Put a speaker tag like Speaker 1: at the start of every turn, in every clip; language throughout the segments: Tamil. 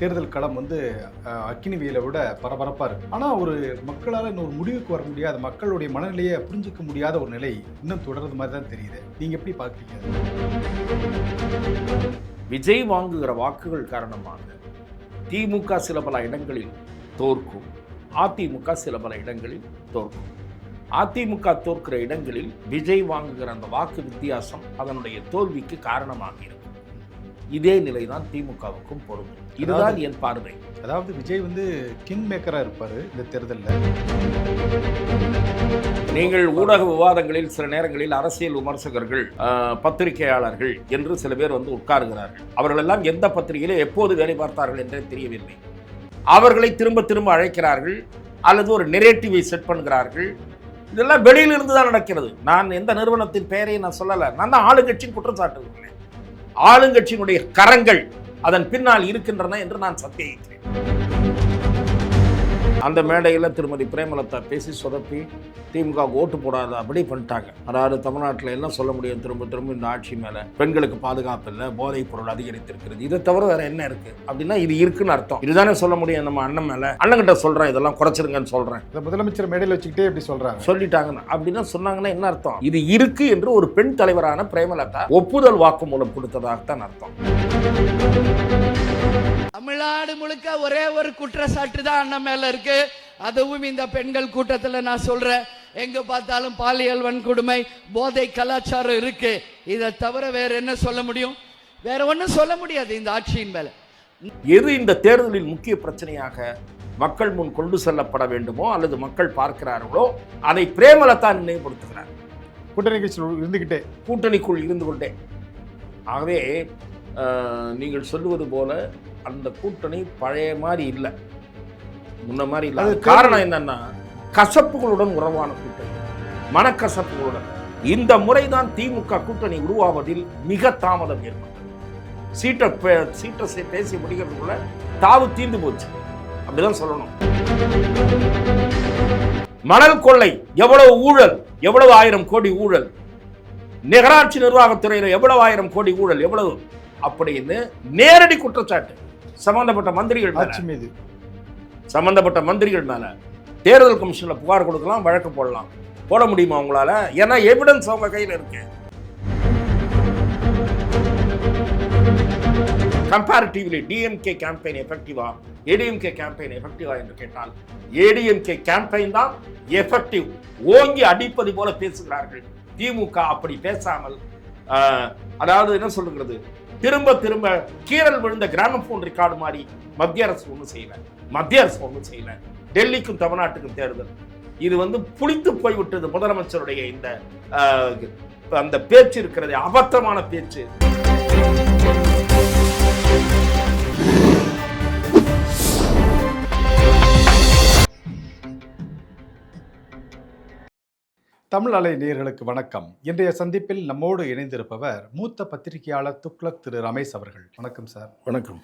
Speaker 1: தேர்தல் களம் வந்து அக்கினி வெயிலை விட பரபரப்பாக இருக்கு. ஆனால் ஒரு மக்களால் இன்னொரு முடிவுக்கு வர முடியாத, மக்களுடைய மனநிலையை புரிஞ்சிக்க முடியாத ஒரு நிலை இன்னும் தொடர்றது மாதிரி தான் தெரியுது. நீங்கள் எப்படி பார்க்குறீங்க?
Speaker 2: விஜய் வாங்குகிற வாக்குகள் காரணமாக திமுக சில பல இடங்களில் தோற்கும், அதிமுக சில பல இடங்களில் தோற்கும். அதிமுக தோற்கிற இடங்களில் விஜய் வாங்குகிற அந்த வாக்கு வித்தியாசம் அதனுடைய தோல்விக்கு காரணமாக இருக்கும். இதே நிலைதான் திமுகவுக்கும் பொருந்தும். இதுதான் என் பார்வை.
Speaker 1: அதாவது விஜய் வந்து கிங் மேக்கராக இருப்பார் இந்த தேர்தலில்.
Speaker 2: நீங்கள் ஊடக விவாதங்களில் சில நேரங்களில் அரசியல் விமர்சகர்கள், பத்திரிகையாளர்கள் என்று சில பேர் வந்து உட்காருகிறார்கள். அவர்கள் எல்லாம் எந்த பத்திரிகையில எப்போது வேலை பார்த்தார்கள் என்றே தெரியவில்லை. அவர்களை திரும்ப திரும்ப அழைக்கிறார்கள் அல்லது ஒரு நெரேட்டிவை செட் பண்ணுகிறார்கள். இதெல்லாம் வெளியிலிருந்து தான் நடக்கிறது. நான் எந்த நிறுவனத்தின் பெயரையும் நான் சொல்லலை. நான் தான் ஆளுங்கட்சியின் குற்றம் சாட்டுகிறேன். ஆளுங்கட்சியினுடைய கரங்கள் அதன் பின்னால் இருக்கின்றன என்று நான் சத்தியிக்கிறேன். அந்த மேடையில் திருமதி பிரேமலதா பேசி சொதப்பி திமுக ஓட்டு போடாத அப்படி பண்ணிட்டாங்க. அதாவது தமிழ்நாட்டில் எல்லாம் சொல்ல முடியும், திரும்ப திரும்ப இந்த ஆட்சி மேலே பெண்களுக்கு பாதுகாப்பு இல்லை, போதைப் பொருள் அதிகரித்திருக்கிறது, இதை தவிர வேற என்ன இருக்கு அப்படின்னா இது இருக்குன்னு அர்த்தம். இதுதானே சொல்ல முடியும். நம்ம அண்ணன் மேலே அண்ணன்கிட்ட சொல்கிறேன், இதெல்லாம் குறைச்சிருங்கன்னு சொல்கிறேன்.
Speaker 1: முதலமைச்சர் மேடையில் வச்சுக்கிட்டே எப்படி சொல்கிறாங்க,
Speaker 2: சொல்லிட்டாங்கன்னு அப்படின்னா சொன்னாங்கன்னா என்ன அர்த்தம்? இது இருக்கு என்று ஒரு பெண் தலைவரான பிரேமலதா ஒப்புதல் வாக்குமூலம் கொடுத்ததாகத்தான் அர்த்தம்.
Speaker 3: தமிழ்நாடு முழுக்க ஒரே ஒரு குற்றச்சாட்டு தான் அண்ணன் மேல இருக்கு. அதுவும் இந்த பெண்கள் கூட்டத்தில் நான் சொல்றேன், எங்க பார்த்தாலும் பாலியல் வன்கொடுமை, போதை கலாச்சாரம் இருக்கு. இதை தவிர வேற என்ன சொல்ல முடியும்? வேற ஒன்றும் சொல்ல முடியாது இந்த ஆட்சியின் மேல.
Speaker 2: எது இந்த தேர்தலில் முக்கிய பிரச்சனையாக மக்கள் முன் கொண்டு செல்லப்பட வேண்டுமோ அல்லது மக்கள் பார்க்கிறார்களோ அதை பிரேமலதா நினைவுபடுத்துகிறார். கூட்டணிக்குள் இருந்து கொண்டே. ஆகவே நீங்கள் சொல்லுவது போல அந்த கூட்டணி பழைய மாதிரி இல்லை, முன்ன மாதிரி இல்லை. அது காரணம் என்னன்னா கசப்புகளுடன் உறவான கூட்டணி, மனக்கசப்புகளுடன். இந்த முறைதான் திமுக கூட்டணி உருவாவதில் மிக தாமதம் ஏற்பட்டது. சீட்டை பேசி முடிக்கிறதுக்குள்ள தாவு தீர்ந்து போச்சு, அப்படிதான் சொல்லணும். மணல் கொள்ளை எவ்வளவு ஊழல், எவ்வளவு 1000 கோடி ஊழல், நகராட்சி நிர்வாகத்துறையில் எவ்வளவு 1000 கோடி ஊழல், எவ்வளவு அப்படின்னு நேரடி குற்றச்சாட்டு சம்பந்தப்பட்ட மந்திரிகள் மேல தேர்தல் கமிஷன்ல புகார் கொடுக்கலாம், வழக்கு போடலாம். போட முடியுமா உங்களால? ஏன்னா எவிடன்ஸ் அவங்க கையில் இருக்கு. கம்பேரிட்டிவ்லி டிஎம்கே கேம்பெயின் எஃபெக்டிவா, ஏடிஎம்கே கேம்பெயின் எஃபெக்டிவா என்று கேட்டால் ஏடிஎம்கே கேம்பெயின் தான் எஃபெக்டிவ். ஓங்கி அடிப்பது போல பேசுகிறார்கள். திமுக அப்படி பேசாமல், அதாவது என்ன சொல்லுகிறது, திரும்ப திரும்ப கீரல் விழுந்த கிராமபோன் ரெக்கார்டு மாதிரி மத்திய அரசு ஒன்றும் செய்யல. டெல்லிக்கும் தமிழ்நாட்டுக்கும் தேர்தல் இது வந்து புளித்து போய்விட்டது. முதலமைச்சருடைய இந்த அந்த பேச்சு இருக்கிறது, அபத்தமான பேச்சு.
Speaker 1: தமிழ் அலை நேயர்களுக்கு வணக்கம். இன்றைய சந்திப்பில் நம்மோடு இணைந்திருப்பவர் மூத்த பத்திரிகையாளர் துக்ளக் திரு ரமேஷ் அவர்கள். வணக்கம் சார்.
Speaker 2: வணக்கம்.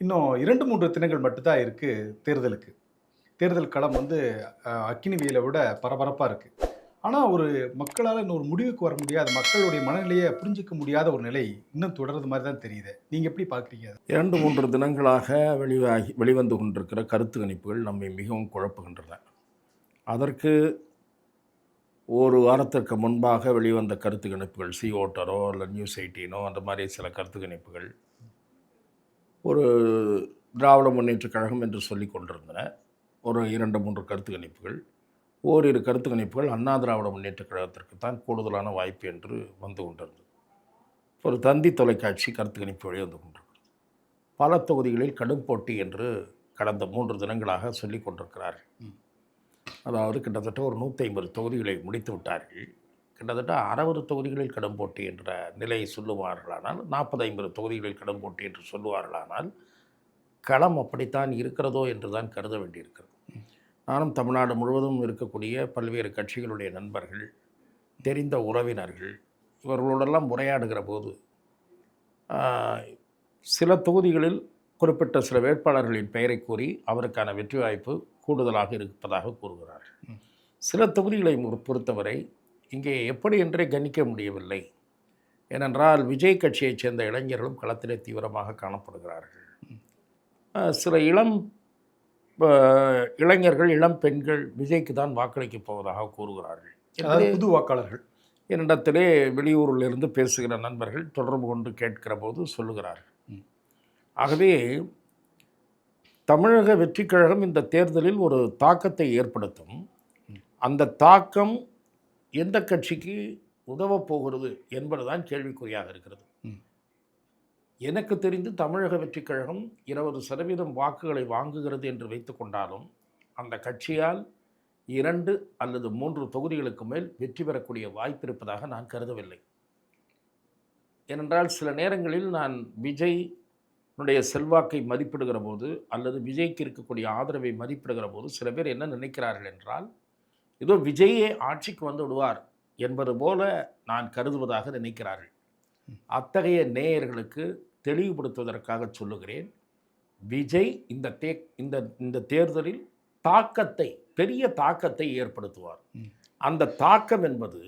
Speaker 1: இன்னும் 2-3 தினங்கள் மட்டும்தான் இருக்கு தேர்தலுக்கு. தேர்தல் களம் வந்து அக்கினி வெயிலை விட பரபரப்பாக இருக்கு. ஆனால் ஒரு மக்களால் இன்னொரு முடிவுக்கு வர முடியாத, மக்களுடைய மனநிலையை புரிஞ்சிக்க முடியாத ஒரு நிலை இன்னும் தொடர்றது மாதிரி தான் தெரியுது. நீங்கள் எப்படி பார்க்குறீங்க?
Speaker 2: 2-3 தினங்களாக வெளிவந்து கொண்டிருக்கிற கருத்து கணிப்புகள் நம்மை மிகவும் குழப்புகின்றன. அதற்கு ஒரு வாரத்திற்கு முன்பாக வெளிவந்த கருத்து கணிப்புகள், சி ஓட்டரோ இல்லை நியூஸ் 18 அந்த மாதிரி சில கருத்து கணிப்புகள் ஒரு திராவிட முன்னேற்ற கழகம் என்று சொல்லி கொண்டிருந்தன. ஒரு 2-3 கருத்து கணிப்புகள், ஓரிரு கருத்து கணிப்புகள் அண்ணா திராவிட முன்னேற்ற கழகத்திற்கு தான் கூடுதலான வாய்ப்பு என்று வந்து கொண்டிருந்தது. ஒரு தந்தி தொலைக்காட்சி கருத்து கணிப்பு வெளிவந்து கொண்டிருக்கிறது. பல தொகுதிகளில் கடும் போட்டி என்று கடந்த 3 தினங்களாக சொல்லி கொண்டிருக்கிறார்கள். அதாவது கிட்டத்தட்ட ஒரு 150 தொகுதிகளை முடித்து விட்டார்கள். கிட்டத்தட்ட 60 தொகுதிகளில் கடும் போட்டி என்ற நிலையை சொல்லுவார்களானால், 40-50 தொகுதிகளில் கடும் போட்டி என்று சொல்லுவார்களானால், களம் அப்படித்தான் இருக்கிறதோ என்று தான் கருத வேண்டியிருக்கிறது. நானும் தமிழ்நாடு முழுவதும் இருக்கக்கூடிய பல்வேறு கட்சிகளுடைய நண்பர்கள், தெரிந்த உறவினர்கள், இவர்களோடெல்லாம் உரையாடுகிற போது சில தொகுதிகளில் குறிப்பிட்ட சில வேட்பாளர்களின் பெயரை கூறி அவருக்கான வெற்றி வாய்ப்பு கூடுதலாக இருப்பதாக கூறுகிறார்கள். சில தொகுதிகளை பொறுத்தவரை இங்கே எப்படி என்றே கணிக்க முடியவில்லை. ஏனென்றால் விஜய் கட்சியைச் சேர்ந்த இளைஞர்களும் களத்திலே தீவிரமாக காணப்படுகிறார்கள். சில இளைஞர்கள், இளம் பெண்கள் விஜய்க்கு தான் வாக்களிக்கப் போவதாக கூறுகிறார்கள்.
Speaker 1: அதாவது புது வாக்காளர்கள்.
Speaker 2: என்னிடத்திலே வெளியூரிலிருந்து பேசுகிற நண்பர்கள் தொடர்பு கொண்டு கேட்கிற போது சொல்லுகிறார்கள். ஆகவே தமிழக வெற்றிக் கழகம் இந்த தேர்தலில் ஒரு தாக்கத்தை ஏற்படுத்தும். அந்த தாக்கம் எந்த கட்சிக்கு உதவப் போகிறது என்பதுதான் கேள்விக்குறியாக இருக்கிறது. எனக்கு தெரிந்து தமிழக வெற்றிக் கழகம் 20% வாக்குகளை வாங்குகிறது என்று வைத்து கொண்டாலும் அந்த கட்சியால் 2 அல்லது 3 தொகுதிகளுக்கு மேல் வெற்றி பெறக்கூடிய வாய்ப்பு இருப்பதாக நான் கருதவில்லை. ஏனென்றால் சில நேரங்களில் நான் விஜய்னுடைய செல்வாக்கை மதிப்பிடுகிற போது அல்லது விஜய்க்கு இருக்கக்கூடிய ஆதரவை மதிப்பிடுகிற போது சில பேர் என்ன நினைக்கிறார்கள் என்றால், ஏதோ விஜயே ஆட்சிக்கு வந்து விடுவார் என்பது போல நான் கருதுவதாக நினைக்கிறார்கள். அத்தகைய நேயர்களுக்கு தெளிவுபடுத்துவதற்காக சொல்லுகிறேன், விஜய் இந்த தேர்தலில் பெரிய தாக்கத்தை ஏற்படுத்துவார். அந்த தாக்கம் என்பது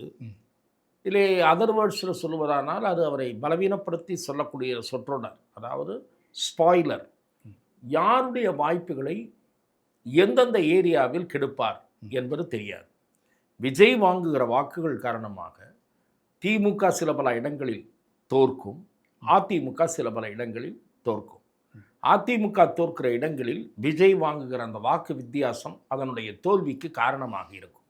Speaker 2: இதிலே அதர் வேர்ட்ஸில் சொல்லுவதானால் அது அவரை பலவீனப்படுத்தி சொல்லக்கூடிய சொற்றொடர், அதாவது ஸ்பாய்லர். யாருடைய வாய்ப்புகளை எந்தெந்த ஏரியாவில் கெடுப்பார் என்பது தெரியாது. விஜய் வாங்குகிற வாக்குகள் காரணமாக திமுக சில பல இடங்களில் தோற்கும், அதிமுக சில பல இடங்களில் தோற்கும். அதிமுக தோற்கிற இடங்களில் விஜய் வாங்குகிற அந்த வாக்கு வித்தியாசம் அதனுடைய தோல்விக்கு காரணமாக இருக்கும்.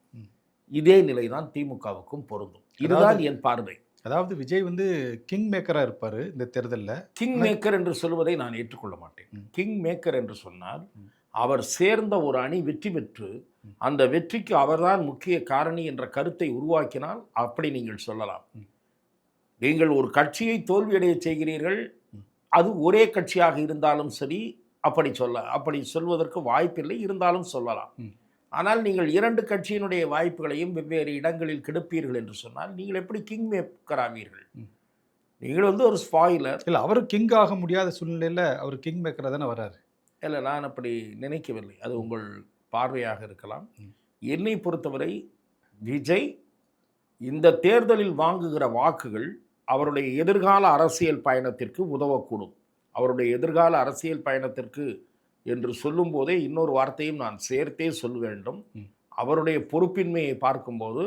Speaker 2: இதே நிலைதான் திமுகவுக்கும் பொருந்தும். இதுதான் என் பார்வை.
Speaker 1: அதாவது விஜய் வந்து கிங் மேக்கராக இருப்பார் இந்த தேர்தலில்.
Speaker 2: கிங் மேக்கர் என்று சொல்வதை நான் ஏற்றுக்கொள்ள மாட்டேன். கிங் மேக்கர் என்று சொன்னால் அவர் சேர்ந்த ஒரு அணி வெற்றி பெற்று அந்த வெற்றிக்கு அவர்தான் முக்கிய காரணி என்ற கருத்தை உருவாக்கினால் அப்படி நீங்கள் சொல்லலாம். நீங்கள் ஒரு கட்சியை தோல்வியடைய செய்கிறீர்கள், அது ஒரே கட்சியாக இருந்தாலும் சரி, அப்படி சொல்வதற்கு வாய்ப்பில்லை, இருந்தாலும் சொல்லலாம். ஆனால் நீங்கள் 2 கட்சியினுடைய வாய்ப்புகளையும் வெவ்வேறு இடங்களில் கெடுப்பீர்கள் என்று சொன்னால் நீங்கள் எப்படி கிங் மேக்கர் ஆவீர்கள்? நீங்கள் வந்து ஒரு ஸ்பாயிலர்.
Speaker 1: இல்லை, அவர் கிங் ஆக முடியாத சூழ்நிலையில் அவர் கிங் மேக்கராக தானே வர்றாரு.
Speaker 2: இல்லை, நான் அப்படி நினைக்கவில்லை. அது உங்கள் பார்வையாக இருக்கலாம். என்னை பொறுத்தவரை விஜய் இந்த தேர்தலில் வாங்குகிற வாக்குகள் அவருடைய எதிர்கால அரசியல் பயணத்திற்கு உதவக்கூடும். அவருடைய எதிர்கால அரசியல் பயணத்திற்கு என்று சொல்லும் போதே இன்னொரு வார்த்தையும் நான் சேர்த்தே சொல்ல வேண்டும். அவருடைய பொறுப்பின்மையை பார்க்கும்போது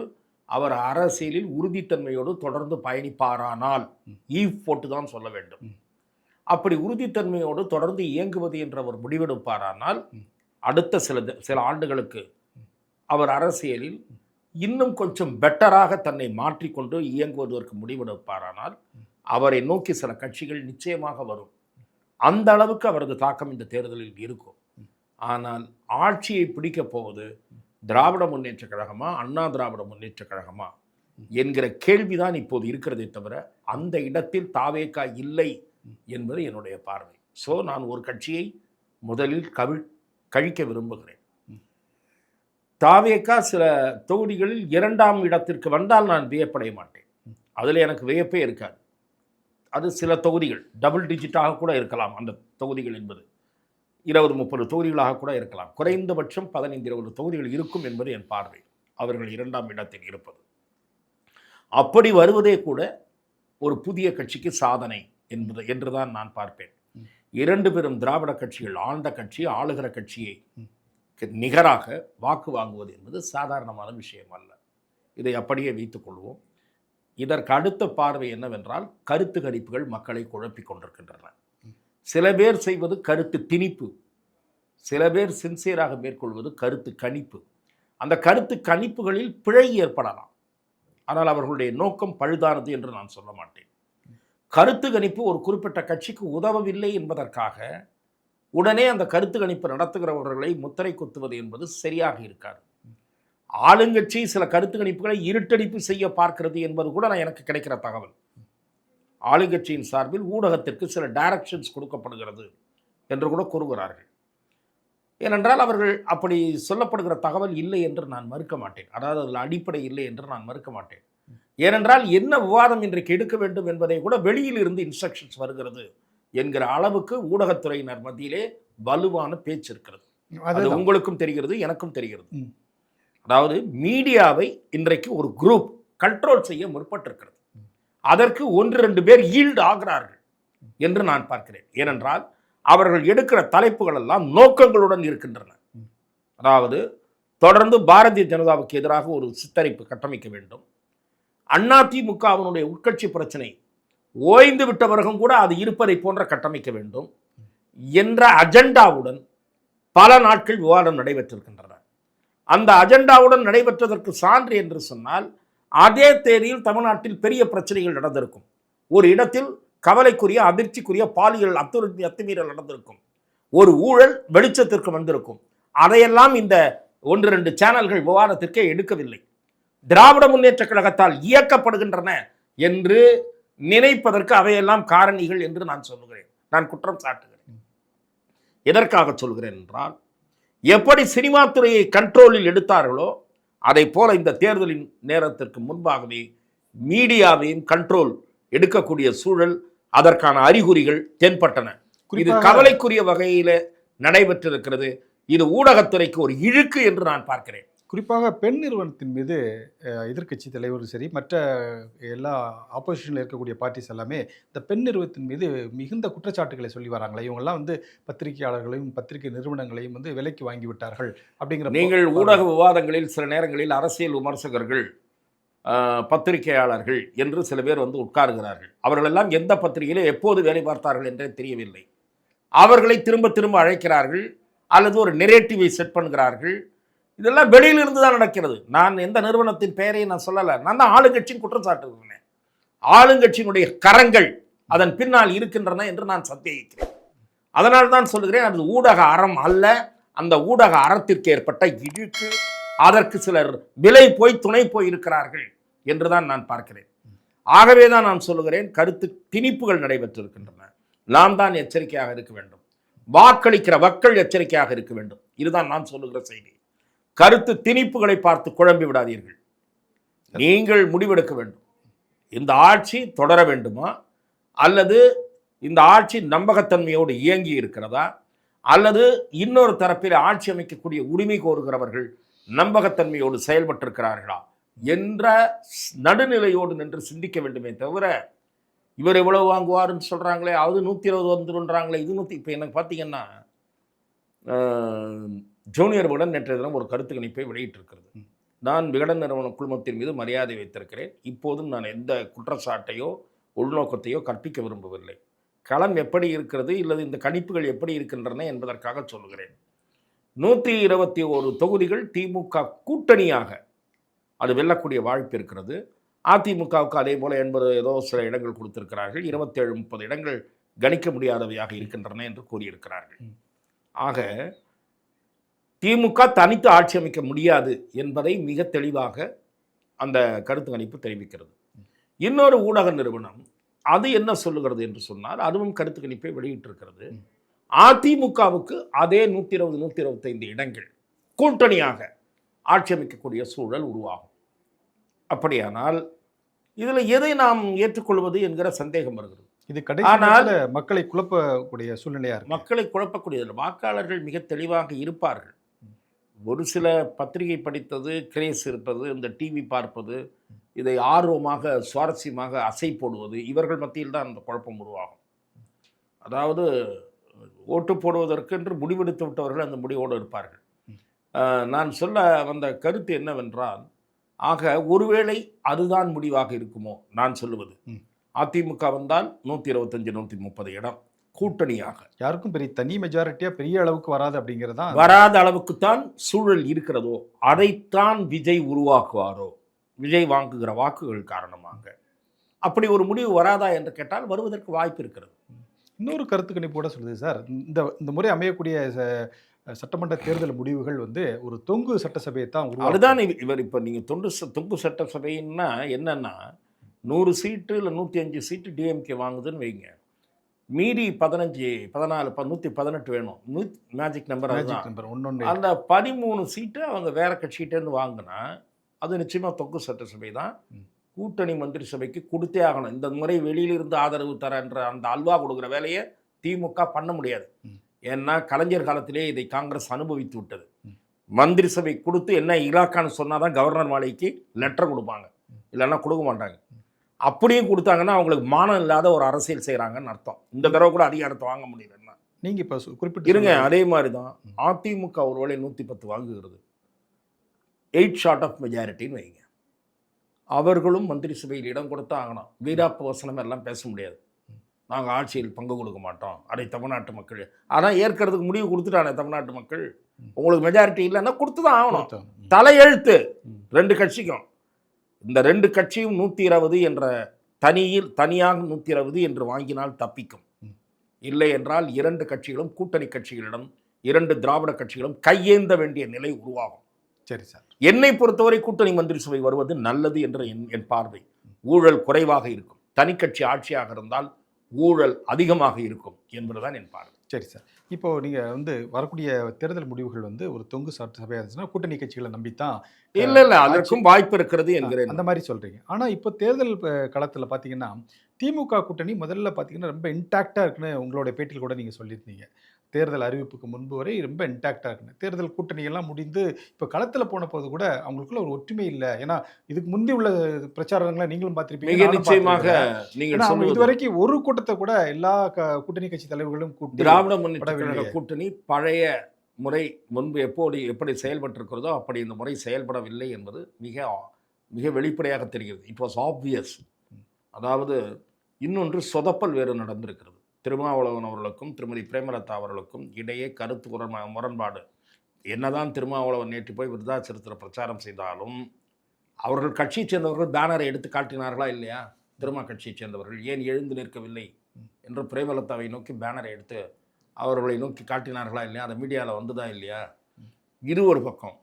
Speaker 2: அவர் அரசியலில் உறுதித்தன்மையோடு தொடர்ந்து பயணிப்பாரானால் போட்டு தான் சொல்ல வேண்டும். அப்படி உறுதித்தன்மையோடு தொடர்ந்து இயங்குவது என்று அவர் முடிவெடுப்பாரானால் அடுத்த சில ஆண்டுகளுக்கு அவர் அரசியலில் இன்னும் கொஞ்சம் பெட்டராக தன்னை மாற்றிக்கொண்டு இயங்குவதற்கு முடிவெடுப்பாரானால் அவரை நோக்கி சில கட்சிகள் நிச்சயமாக வரும். அந்த அளவுக்கு அவரது தாக்கம் இந்த தேர்தலில் இருக்கும். ஆனால் ஆட்சியை பிடிக்கப் போவது திராவிட முன்னேற்ற கழகமா, அண்ணா திராவிட முன்னேற்ற கழகமா என்கிற கேள்விதான் இப்போது இருக்கிறதே தவிர அந்த இடத்தில் தாவேகா இல்லை என்பது என்னுடைய பார்வை. ஸோ நான் ஒரு கட்சியை முதலில் கழிக்க விரும்புகிறேன். தாவேகா சில தொகுதிகளில் 2ஆம் இடத்திற்கு வந்தால் நான் வியப்படைய மாட்டேன். அதில் எனக்கு வியப்பே இருக்காது. அது சில தொகுதிகள் டபுள் டிஜிட்டாக கூட இருக்கலாம். அந்த தொகுதிகள் என்பது 20-30 தொகுதிகளாக கூட இருக்கலாம். குறைந்தபட்சம் 15-20 தொகுதிகள் இருக்கும் என்பது என் பார்வை. அவர்கள் 2ஆம் இடத்தில் இருப்பது அப்படி வருவதே கூட ஒரு புதிய கட்சிக்கு சாதனை என்றுதான் நான் பார்ப்பேன். 2 பெரும் திராவிட கட்சிகள், ஆண்ட கட்சி, ஆளுகிற கட்சியை நிகராக வாக்கு வாங்குவது என்பது சாதாரணமான விஷயம் அல்ல. இதை அப்படியே வைத்துக் கொள்வோம். இதற்கு அடுத்த பார்வை என்னவென்றால், கருத்து கணிப்புகள் மக்களை குழப்பிக் கொண்டிருக்கின்றன. சில பேர் செய்வது கருத்து திணிப்பு, சில பேர் சின்சியராக மேற்கொள்வது கருத்து கணிப்பு. அந்த கருத்து கணிப்புகளில் பிழை ஏற்படலாம், ஆனால் அவர்களுடைய நோக்கம் பழுதானது என்று நான் சொல்ல மாட்டேன். கருத்து கணிப்பு ஒரு குறிப்பிட்ட கட்சிக்கு உதவவில்லை என்பதற்காக உடனே அந்த கருத்து கணிப்பு நடத்துகிறவர்களை முத்திரை குத்துவது என்பது சரியாக இருக்காது. ஆளுங்கட்சி சில கருத்து கணிப்புகளை இருட்டடிப்பு செய்ய பார்க்கிறது என்பது கூட எனக்கு கிடைக்கிற தகவல். ஆளுங்கட்சியின் சார்பில் ஊடகத்திற்கு சில டைரக்ஷன்ஸ் கொடுக்கப்படுகிறது என்று கூட கூறுகிறார்கள். ஏனென்றால் அவர்கள் அப்படி சொல்லப்படுகிற தகவல் இல்லை என்று நான் மறுக்க மாட்டேன். அதாவது அதில் அடிப்படை இல்லை என்று நான் மறுக்க மாட்டேன். ஏனென்றால் என்ன விவாதம் இன்றைக்கு எடுக்க வேண்டும் என்பதை கூட வெளியில் இருந்து இன்ஸ்ட்ரக்ஷன்ஸ் வருகிறது என்கிற அளவுக்கு ஊடகத்துறையினர் மத்தியிலே வலுவான பேச்சு இருக்கிறது. அது உங்களுக்கும் தெரிகிறது, எனக்கும் தெரிகிறது. அதாவது மீடியாவை இன்றைக்கு ஒரு குரூப் கண்ட்ரோல் செய்ய முற்பட்டிருக்கிறது. அதற்கு 1-2 பேர் ஈல்டு ஆகிறார்கள் என்று நான் பார்க்கிறேன். ஏனென்றால் அவர்கள் எடுக்கிற தலைப்புகள் எல்லாம் நோக்கங்களுடன் இருக்கின்றன. அதாவது தொடர்ந்து பாரதிய ஜனதாவுக்கு எதிராக ஒரு சித்தரிப்பு கட்டமைக்க வேண்டும். அதிமுகவினுடைய உட்கட்சி பிரச்சனை ஓய்ந்து விட்டவர்களும் கூட அது இருப்பதை போன்ற கட்டமைக்க வேண்டும் என்ற அஜெண்டாவுடன் பல நாட்கள் விவாதம் நடைபெற்றிருக்கின்றன. அந்த அஜெண்டாவுடன் நடைபெற்றதற்கு சான்று என்று சொன்னால், அதே தேதியில் தமிழ்நாட்டில் பெரிய பிரச்சனைகள் நடந்திருக்கும். ஒரு இடத்தில் கவலைக்குரிய அதிர்ச்சிக்குரிய பாலியல் அத்துமீறல் நடந்திருக்கும். ஒரு ஊழல் வெளிச்சத்திற்கு வந்திருக்கும். அதையெல்லாம் இந்த 1-2 சேனல்கள் விவாதத்திற்கே எடுக்கவில்லை. திராவிட முன்னேற்ற கழகத்தால் இயக்கப்படுகின்றன என்று நினைப்பதற்கு அவையெல்லாம் காரணிகள் என்று நான் சொல்லுகிறேன். நான் குற்றம் சாட்டுகிறேன். எதற்காக சொல்கிறேன் என்றால், எப்படி சினிமா துறையை கண்ட்ரோலில் எடுத்தார்களோ அதை போல இந்த தேர்தலின் நேரத்திற்கு முன்பாகவே மீடியாவையும் கண்ட்ரோல் எடுக்கக்கூடிய சூழல், அதற்கான அறிகுறிகள் தென்பட்டன. இது கவலைக்குரிய வகையில் நடைபெற்றிருக்கிறது. இது ஊடகத்துறைக்கு ஒரு இழுக்கு என்று நான் பார்க்கிறேன்.
Speaker 1: குறிப்பாக பெண் நிறுவனத்தின் மீது எதிர்க்கட்சி தலைவரும் சரி, மற்ற எல்லா ஆப்போசிஷனில் இருக்கக்கூடிய பார்ட்டிஸ் எல்லாமே இந்த பெண் நிறுவனத்தின் மீது மிகுந்த குற்றச்சாட்டுகளை சொல்லி வராங்களே. இவங்கெல்லாம் வந்து பத்திரிகையாளர்களையும் பத்திரிகை நிறுவனங்களையும் வந்து விலைக்கு வாங்கி விட்டார்கள் அப்படிங்கிற.
Speaker 2: நீங்கள் ஊடக விவாதங்களில் சில நேரங்களில் அரசியல் விமர்சகர்கள், பத்திரிகையாளர்கள் என்று சில பேர் வந்து உட்காருகிறார்கள். அவர்களெல்லாம் எந்த பத்திரிகையிலே எப்போது வேலை பார்த்தார்கள் என்றே தெரியவில்லை. அவர்களை திரும்ப திரும்ப அழைக்கிறார்கள் அல்லது ஒரு நெரேட்டிவை செட் பண்ணுகிறார்கள். இதெல்லாம் வெளியிலிருந்து தான் நடக்கிறது. நான் எந்த நிறுவனத்தின் பெயரையும் நான் சொல்லலை. நான் தான் ஆளுங்கட்சியின் குற்றம் சாட்டுகிறேன். ஆளுங்கட்சியினுடைய கரங்கள் அதன் பின்னால் இருக்கின்றன என்று நான் சந்தேகிக்கிறேன். அதனால் தான் சொல்லுகிறேன், அது ஊடக அறம் அல்ல. அந்த ஊடக அறத்திற்கு ஏற்பட்ட இழுக்கு, அதற்கு சிலர் விலை போய் துணை போய் இருக்கிறார்கள் என்றுதான் நான் பார்க்கிறேன். ஆகவே தான் நான் சொல்லுகிறேன், கருத்து திணிப்புகள் நடைபெற்றிருக்கின்றன. நாம் தான் எச்சரிக்கையாக இருக்க வேண்டும். வாக்களிக்கிற மக்கள் எச்சரிக்கையாக இருக்க வேண்டும். இதுதான் நான் சொல்லுகிற செய்தி. கருத்து திணிப்புகளை பார்த்து குழம்பி விடாதீர்கள். நீங்கள் முடிவெடுக்க வேண்டும். இந்த ஆட்சி தொடர வேண்டுமா, அல்லது இந்த ஆட்சி நம்பகத்தன்மையோடு இயங்கி இருக்கிறதா, அல்லது இன்னொரு தரப்பில் ஆட்சி அமைக்கக்கூடிய உரிமை கோருகிறவர்கள் நம்பகத்தன்மையோடு செயல்பட்டிருக்கிறார்களா என்ற நடுநிலையோடு நின்று சிந்திக்க வேண்டுமே தவிர, இவர் எவ்வளவு வாங்குவாருன்னு சொல்கிறாங்களே, அது 120 வந்துடுன்றாங்களே, இது 100. இப்போ எனக்கு பார்த்தீங்கன்னா, ஜூனியர் விகடன் நேற்றைய தினம் ஒரு கருத்து கணிப்பை வெளியிட்டிருக்கிறது. நான் விகடன் நிறுவன குழுமத்தின் மீது மரியாதை வைத்திருக்கிறேன். இப்போதும் நான் எந்த குற்றச்சாட்டையோ உள்நோக்கத்தையோ கற்பிக்க விரும்பவில்லை. களம் எப்படி இருக்கிறது, இல்லது இந்த கணிப்புகள் எப்படி இருக்கின்றன என்பதற்காக சொல்லுகிறேன். 121 தொகுதிகள் திமுக கூட்டணியாக அது வெல்லக்கூடிய வாய்ப்பு இருக்கிறது. அதிமுகவுக்கு அதே போல் 80 ஏதோ சில இடங்கள் கொடுத்திருக்கிறார்கள். 27-30 இடங்கள் கணிக்க முடியாதவையாக இருக்கின்றன என்று கூறியிருக்கிறார்கள். ஆக திமுக தனித்து ஆட்சி அமைக்க முடியாது என்பதை மிக தெளிவாக அந்த கருத்து கணிப்பு தெரிவிக்கிறது. இன்னொரு ஊடக நிறுவனம் அது என்ன சொல்லுகிறது என்று சொன்னால், அதுவும் கருத்து கணிப்பை வெளியிட்டிருக்கிறது. அதிமுகவுக்கு அதே 120-125 இடங்கள் கூட்டணியாக ஆட்சி அமைக்கக்கூடிய சூழல் உருவாகும். அப்படியானால் இதில் எதை நாம் ஏற்றுக்கொள்வது என்கிற சந்தேகம் வருகிறது.
Speaker 1: இது கடைசியில் மக்களை குழப்பக்கூடிய சூழ்நிலையாக இருக்கு.
Speaker 2: மக்களை குழப்பக்கூடியது. வாக்காளர்கள் மிக தெளிவாக இருப்பார்கள். ஒரு சில பத்திரிகை படித்தது, கிரேஸ் இருப்பது, இந்த டிவி பார்ப்பது, இதை ஆர்வமாக சுவாரஸ்யமாக அசை போடுவது, இவர்கள் மத்தியில் தான் அந்த குழப்பம் உருவாகும். அதாவது ஓட்டு போடுவதற்கென்று முடிவெடுத்து விட்டவர்கள் அந்த முடிவோடு இருப்பார்கள். நான் சொல்ல வந்த கருத்து என்னவென்றால், ஆக ஒருவேளை அதுதான் முடிவாக இருக்குமோ நான் சொல்லுவது. அதிமுக வந்தால் 125-130 இடம் கூட்டணியாக,
Speaker 1: யாருக்கும் பெரிய தனி மெஜாரிட்டியா பெரிய அளவுக்கு வராது அப்படிங்கிறதா,
Speaker 2: வராத அளவுக்குத்தான் சூழல் இருக்கிறதோ அதைத்தான் விஜய் உருவாக்குவாரோ, விஜய் வாங்குகிற வாக்குகள் காரணமாக அப்படி ஒரு முடிவு வராதா என்று கேட்டால் வருவதற்கு வாய்ப்பு இருக்கிறது.
Speaker 1: இன்னொரு கருத்து கணிப்போட சொல்லுது சார், இந்த முறை அமையக்கூடிய சட்டமன்ற தேர்தல் முடிவுகள் வந்து ஒரு தொங்கு சட்டசபையை தான்.
Speaker 2: அதுதான் இவர் இப்போ நீங்கள் தொங்கு சட்டசபைன்னா என்னன்னா, 100 சீட்டு இல்லை 105 சீட்டு டிஎம்கே வாங்குதுன்னு வைங்க, மீதி 15, 14, 118 வேணும். Magic number. அந்த 13 சீட்டு அவங்க வேற கட்சிகிட்டேருந்து வாங்கினா அது நிச்சயமாக தொங்கு சட்டசபை தான். கூட்டணி மந்திரி சபைக்கு கொடுத்தே ஆகணும். இந்த முறை வெளியிலிருந்து ஆதரவு தரன்ற அந்த அல்வா கொடுக்குற வேலையை திமுக பண்ண முடியாது. ஏன்னா கலைஞர் காலத்திலே இதை காங்கிரஸ் அனுபவித்து விட்டது. மந்திரி சபை கொடுத்து என்ன இலாக்கான்னு சொன்னால் தான் கவர்னர் மாளிகைக்கு லெட்டர் கொடுப்பாங்க, இல்லைன்னா கொடுக்க மாட்டாங்க. அப்படியும் கொடுத்தாங்கன்னா அவங்களுக்கு மானம் இல்லாத ஒரு அரசியல் செய்கிறாங்கன்னு அர்த்தம். இந்த தடவை கூட அதிகாரத்தை வாங்க முடியலன்னா
Speaker 1: நீங்க இப்ப குறிப்பிட்டு
Speaker 2: இருங்க,
Speaker 1: சொன்னது-
Speaker 2: அதே மாதிரி தான் அதிமுக ஒருவேளை 110 வாங்குகிறது, 8 ஷார்ட் ஆஃப் மெஜாரிட்டின்னு வைங்க. அவர்களும் மந்திரி சபையில் இடம் கொடுத்தா ஆகணும். வீராப்பு வசனம் எல்லாம் பேச முடியாது. நாங்கள் ஆட்சியில் பங்கு கொடுக்க மாட்டோம், அதை தமிழ்நாட்டு மக்கள் அதான் ஏற்கிறதுக்கு முடிவு கொடுத்துட்டானே தமிழ்நாட்டு மக்கள். உங்களுக்கு மெஜாரிட்டி இல்லைன்னா கொடுத்து தான் ஆகணும்.
Speaker 1: கொடுத்தோம்.
Speaker 2: தலையெழுத்து 2 கட்சிக்கும். இந்த 2 கட்சியும் 120 என்ற தனியாக 120 என்று வாங்கினால் தப்பிக்கும். இல்லை என்றால் 2 கட்சிகளும் கூட்டணி கட்சிகளிடம் 2 திராவிட கட்சிகளும் கையேந்த வேண்டிய நிலை உருவாகும்.
Speaker 1: சரி சார்.
Speaker 2: என்னை பொறுத்தவரை கூட்டணி மந்திரி சபை வருவது நல்லது என்ற என் பார்வை. ஊழல் குறைவாக இருக்கும். தனிக்கட்சி ஆட்சியாக இருந்தால் ஊழல் அதிகமாக இருக்கும் என்பதுதான் என் பார்வை.
Speaker 1: சரி சார். இப்போ நீங்க வரக்கூடிய தேர்தல் முடிவுகள் ஒரு தொங்கு சபையா இருந்துச்சுன்னா கூட்டணி கட்சிகளை நம்பித்தான்
Speaker 2: இல்ல அதற்கும் வாய்ப்பு இருக்கிறது என்கிறேன்.
Speaker 1: அந்த மாதிரி சொல்றீங்க. ஆனா இப்போ தேர்தல் களத்துல பாத்தீங்கன்னா திமுக கூட்டணி முதல்ல பாத்தீங்கன்னா ரொம்ப இன்டாக்டா இருக்குன்னு உங்களுடைய பேட்டியில் கூட நீங்க சொல்லியிருந்தீங்க. தேர்தல் அறிவிப்புக்கு முன்பு வரை ரொம்ப இன்டாக்டா இருக்குன்னு. தேர்தல் கூட்டணி எல்லாம் முடிந்து இப்போ களத்துல போன போது கூட அவங்களுக்குள்ள ஒரு ஒற்றுமை இல்லை. ஏன்னா இதுக்கு முந்தி உள்ள பிரச்சாரங்களை நீங்களும் பார்த்திருப்பீங்க.
Speaker 2: மிக நிச்சயமாக நீங்கள் சொல்வது
Speaker 1: இதுவரைக்கும் ஒரு கூட்டத்தை கூட எல்லா கூட்டணி கட்சி தலைவர்களும் கூட்டி
Speaker 2: திராவிட முன்னேற்ற கழக கூட்டணி பழைய முறை முன்பு எப்படி செயல்பட்டிருக்கிறதோ அப்படி இந்த முறை செயல்படவில்லை என்பது மிக மிக வெளிப்படையாக தெரிகிறது. It was obvious. அதாவது இன்னொன்று சொதப்பல் வேறு நடந்திருக்கிறது. திருமாவளவன் அவர்களுக்கும் திருமதி பிரேமலதா அவர்களுக்கும் இடையே கருத்து முரண்பாடு. என்னதான் திருமாவளவன் நேற்று போய் விருதாச்சலத்தில் பிரச்சாரம் செய்தாலும் அவர்கள் கட்சியைச் சேர்ந்தவர்கள் பேனரை எடுத்து காட்டினார்களா இல்லையா? திருமா கட்சியைச் சேர்ந்தவர்கள் ஏன் எழுந்து நிற்கவில்லை என்று பிரேமலதாவை நோக்கி பேனரை எடுத்து அவர்களை நோக்கி காட்டினார்களா இல்லையா? அந்த மீடியாவில் வந்ததா இல்லையா? இது ஒரு பக்கம்.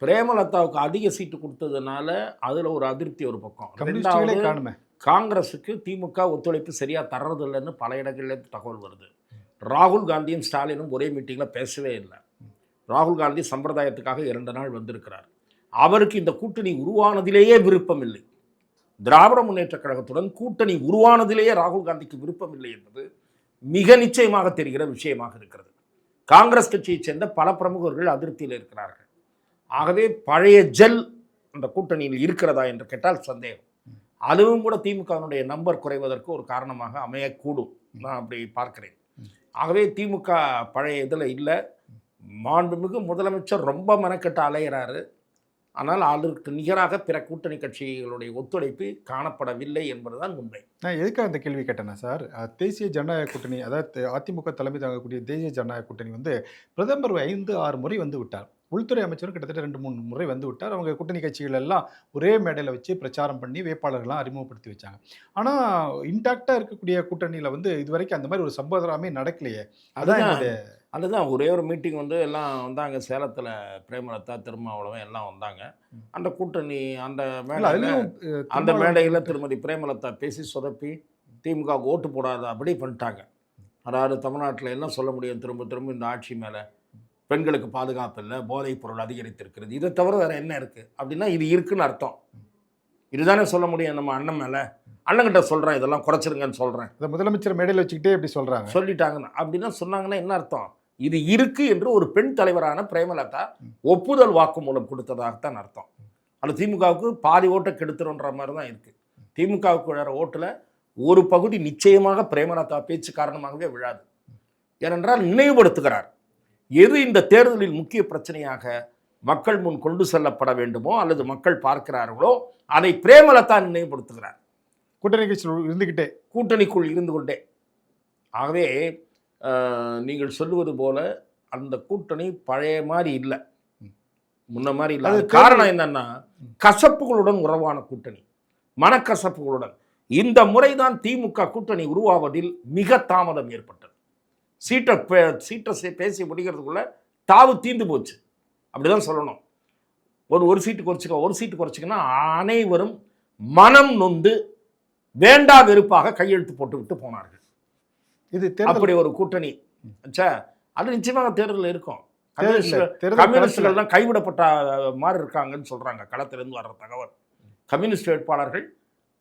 Speaker 2: பிரேமலதாவுக்கு அதிக சீட்டு கொடுத்ததுனால அதில் ஒரு அதிருப்தி ஒரு பக்கம். ரெண்டாவது, காங்கிரஸுக்கு திமுக ஒத்துழைப்பு சரியாக தர்றதில்லைன்னு பல இடங்கள்லேருந்து தகவல் வருது. ராகுல் காந்தியும் ஸ்டாலினும் ஒரே மீட்டிங்கில் பேசவே இல்லை. ராகுல் காந்தி சம்பிரதாயத்துக்காக 2 நாள் வந்திருக்கிறார். அவருக்கு இந்த கூட்டணி உருவானதிலேயே விருப்பம் இல்லை. திராவிட முன்னேற்ற கழகத்துடன் கூட்டணி உருவானதிலேயே ராகுல் காந்திக்கு விருப்பம் இல்லை என்பது மிக நிச்சயமாக தெரிகிற விஷயமாக இருக்கிறது. காங்கிரஸ் கட்சியைச் சேர்ந்த பல பிரமுகர்கள் அதிருப்தியில் இருக்கிறார்கள். ஆகவே பழைய ஜெல் அந்த கூட்டணியில் இருக்கிறதா என்று கேட்டால் சந்தேகம். அதுவும் கூட திமுகவினுடைய நம்பர் குறைவதற்கு ஒரு காரணமாக அமையக்கூடும், நான் அப்படி பார்க்கிறேன். ஆகவே திமுக பழைய இதில் இல்லை. மாண்புமிகு முதலமைச்சர் ரொம்ப மெனக்கெட்டு அலைகிறாரு. ஆனால் அதற்கு நிகராக பிற கூட்டணி கட்சிகளுடைய ஒத்துழைப்பு காணப்படவில்லை என்பதுதான் உண்மை.
Speaker 1: நான் எதுக்காக அந்த கேள்வி கேட்டேன்னா சார், தேசிய ஜனநாயக கூட்டணி, அதாவது அதிமுக தலைமை தாங்கக்கூடிய தேசிய ஜனநாயக கூட்டணி பிரதமர் 5-6 முறை வந்து விட்டார். உள்துறை அமைச்சரும் கிட்டத்தட்ட 2-3 முறை வந்து விட்டார். அவங்க கூட்டணி கட்சிகள் எல்லாம் ஒரே மேடையில் வச்சு பிரச்சாரம் பண்ணி வேட்பாளர்கள்லாம் அறிமுகப்படுத்தி வச்சாங்க. ஆனால் இன்டாக்டாக இருக்கக்கூடிய கூட்டணியில் இதுவரைக்கும் அந்த மாதிரி ஒரு சம்பவமே நடக்கலையே.
Speaker 2: அதுதான் ஒரே ஒரு மீட்டிங் எல்லாம் வந்தாங்க. சேலத்தில் பிரேமலதா திருமாவளவன் எல்லாம் வந்தாங்க. அந்த கூட்டணி அந்த மேடையில் திருமதி பிரேமலதா பேசி சொதப்பி திமுக ஓட்டு போடாத அப்படி பண்ணிட்டாங்க. அதாவது தமிழ்நாட்டில் என்ன சொல்ல முடியும், திரும்ப திரும்ப இந்த ஆட்சி மேலே பெண்களுக்கு பாதுகாப்பு இல்லை, போதைப் பொருள் அதிகரித்திருக்கிறது, இதை தவிர வேறு என்ன இருக்குது அப்படின்னா இது இருக்குன்னு அர்த்தம். இதுதானே சொல்ல முடியும். நம்ம அண்ணன் மேலே அண்ணன்கிட்ட சொல்கிறேன் இதெல்லாம் குறைச்சிருங்கன்னு சொல்கிறேன்.
Speaker 1: இந்த முதலமைச்சர் மேடையில் வச்சுக்கிட்டே எப்படி
Speaker 2: சொல்லிட்டாங்கன்னு அப்படின்னா சொன்னாங்கன்னா என்ன அர்த்தம்? இது இருக்கு என்று ஒரு பெண் தலைவரான பிரேமலதா ஒப்புதல் வாக்குமூலம் கொடுத்ததாகத்தான் அர்த்தம். அது திமுகவுக்கு பாதி ஓட்டை கெடுத்துருன்ற மாதிரி தான் இருக்குது. திமுகவுக்கு விழற ஓட்டில் ஒரு பகுதி நிச்சயமாக பிரேமலதா பேச்சு காரணமாகவே விழாது. ஏனென்றால் நினைவுபடுத்துகிறார், எது இந்த தேர்தலில் முக்கிய பிரச்சனையாக மக்கள் முன் கொண்டு செல்லப்பட வேண்டுமோ அல்லது மக்கள் பார்க்கிறார்களோ அதை பிரேமலதா நினைவுபடுத்துகிறார். கூட்டணிக்குள் இருந்து கொண்டே. ஆகவே நீங்கள் சொல்லுவது போல அந்த கூட்டணி பழைய மாதிரி இல்லை, முன்ன மாதிரி இல்லை. அது காரணம் என்னன்னா கசப்புகளுடன் உறவான கூட்டணி, மனக்கசப்புகளுடன். இந்த முறைதான் திமுக கூட்டணி உருவாவதில் மிக தாமதம் ஏற்பட்டது. சீட்டை பேசி முடிக்கிறதுக்குள்ள தாவு தீந்து போச்சு, அப்படிதான் சொல்லணும். ஒரு சீட்டு குறைச்சிக்க, ஒரு சீட்டு குறைச்சிங்கன்னா அனைவரும் மனம் நொந்து வேண்டா வெறுப்பாக கையெழுத்து போட்டு விட்டு போனார்கள். இது அப்படி ஒரு கூட்டணி அது நிச்சயமாக தேர்தலில் இருக்கும். கம்யூனிஸ்டுகள் தான் கைவிடப்பட்ட மாதிரி இருக்காங்கன்னு சொல்றாங்க. களத்திலிருந்து வர்ற தகவல் கம்யூனிஸ்ட் வேட்பாளர்கள்